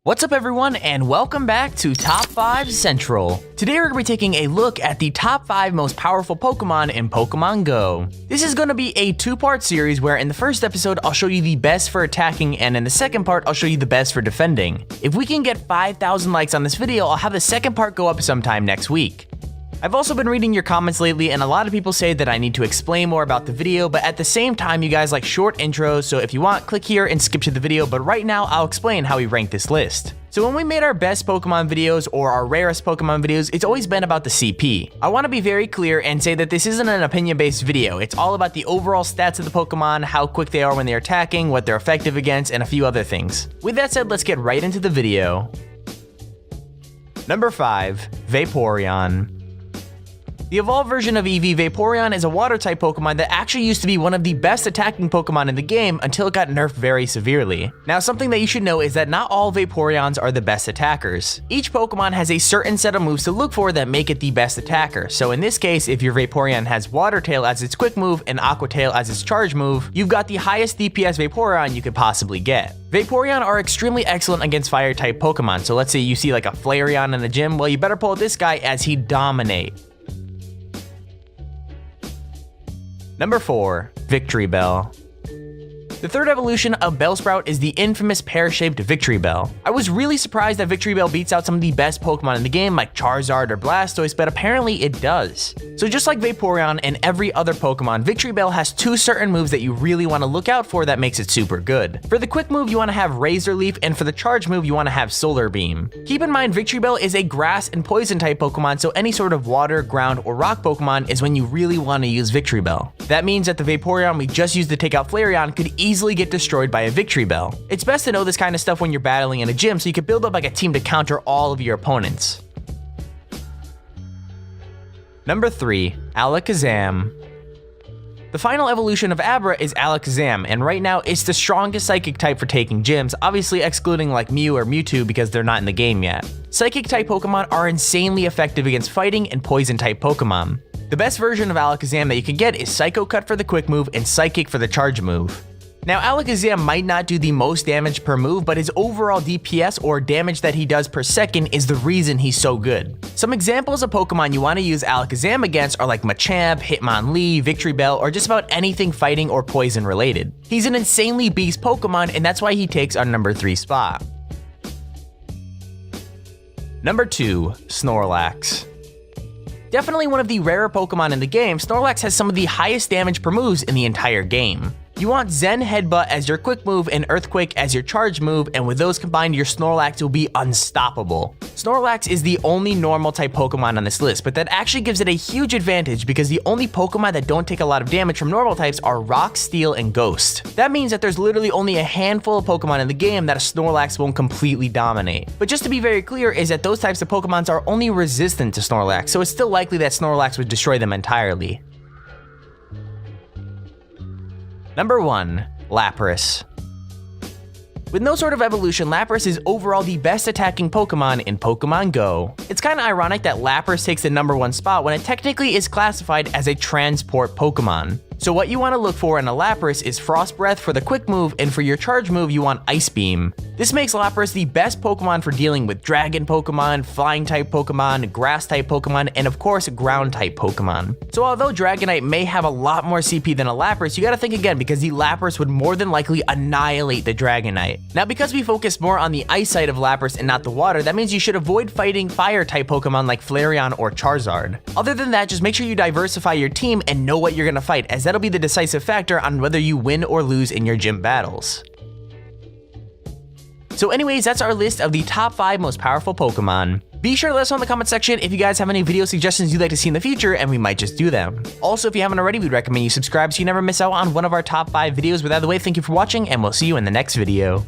What's up everyone, and welcome back to Top 5 Central. Today we're going to be taking a look at the top 5 most powerful Pokemon in Pokemon Go. This is going to be a two-part series where in the first episode I'll show you the best for attacking, and in the second part I'll show you the best for defending. If we can get 5,000 likes on this video, I'll have the second part go up sometime next week. I've also been reading your comments lately, and a lot of people say that I need to explain more about the video, but at the same time you guys like short intros, so if you want, click here and skip to the video, but right now I'll explain how we rank this list. So when we made our best Pokemon videos or our rarest Pokemon videos, it's always been about the CP. I want to be very clear and say that this isn't an opinion-based video. It's all about the overall stats of the Pokemon, how quick they are when they're attacking, what they're effective against, and a few other things. With that said, let's get right into the video. Number 5, Vaporeon. The evolved version of EV Vaporeon is a water-type Pokemon that actually used to be one of the best attacking Pokemon in the game until it got nerfed very severely. Now, something that you should know is that not all Vaporeons are the best attackers. Each Pokemon has a certain set of moves to look for that make it the best attacker. So in this case, if your Vaporeon has Water Tail as its quick move and Aqua Tail as its charge move, you've got the highest DPS Vaporeon you could possibly get. Vaporeon are extremely excellent against fire-type Pokemon, so let's say you see like a Flareon in the gym, well you better pull this guy as he dominates. Number 4, Victreebel. The third evolution of Bellsprout is the infamous pear-shaped Victreebel. I was really surprised that Victreebel beats out some of the best Pokemon in the game like Charizard or Blastoise, but apparently it does. So just like Vaporeon and every other Pokemon, Victreebel has two certain moves that you really want to look out for that makes it super good. For the quick move, you want to have Razor Leaf, and for the charge move, you want to have Solar Beam. Keep in mind, Victreebel is a grass and poison type Pokemon, so any sort of water, ground, or rock Pokemon is when you really want to use Victreebel. That means that the Vaporeon we just used to take out Flareon could easily get destroyed by a Victreebel. It's best to know this kind of stuff when you're battling in a gym so you can build up like a team to counter all of your opponents. Number 3, Alakazam. The final evolution of Abra is Alakazam, and right now it's the strongest Psychic type for taking gyms, obviously excluding like Mew or Mewtwo because they're not in the game yet. Psychic type Pokemon are insanely effective against fighting and poison type Pokemon. The best version of Alakazam that you can get is Psycho Cut for the quick move and Psychic for the charge move. Now, Alakazam might not do the most damage per move, but his overall DPS or damage that he does per second is the reason he's so good. Some examples of Pokemon you want to use Alakazam against are like Machamp, Hitmonlee, Victreebel, or just about anything fighting or poison related. He's an insanely beast Pokemon, and that's why he takes our number 3 spot. Number 2, Snorlax. Definitely one of the rarer Pokemon in the game, Snorlax has some of the highest damage per moves in the entire game. You want Zen Headbutt as your quick move and Earthquake as your charge move, and with those combined, your Snorlax will be unstoppable. Snorlax is the only normal type Pokemon on this list, but that actually gives it a huge advantage because the only Pokemon that don't take a lot of damage from normal types are Rock, Steel, and Ghost. That means that there's literally only a handful of Pokemon in the game that a Snorlax won't completely dominate. But just to be very clear is that those types of Pokemons are only resistant to Snorlax, so it's still likely that Snorlax would destroy them entirely. Number 1, Lapras. With no sort of evolution, Lapras is overall the best attacking Pokemon in Pokemon Go. It's kinda ironic that Lapras takes the number 1 spot when it technically is classified as a transport Pokemon. So what you want to look for in a Lapras is Frost Breath for the quick move, and for your charge move you want Ice Beam. This makes Lapras the best Pokemon for dealing with Dragon Pokemon, Flying type Pokemon, Grass type Pokemon, and of course Ground type Pokemon. So although Dragonite may have a lot more CP than a Lapras, you gotta think again because the Lapras would more than likely annihilate the Dragonite. Now because we focus more on the Ice side of Lapras and not the Water, that means you should avoid fighting Fire type Pokemon like Flareon or Charizard. Other than that, just make sure you diversify your team and know what you're gonna fight, as that'll be the decisive factor on whether you win or lose in your gym battles. So anyways, that's our list of the top 5 most powerful Pokemon. Be sure to let us know in the comment section if you guys have any video suggestions you'd like to see in the future, and we might just do them. Also, if you haven't already, we'd recommend you subscribe so you never miss out on one of our top 5 videos. With that out of the way, thank you for watching, and we'll see you in the next video.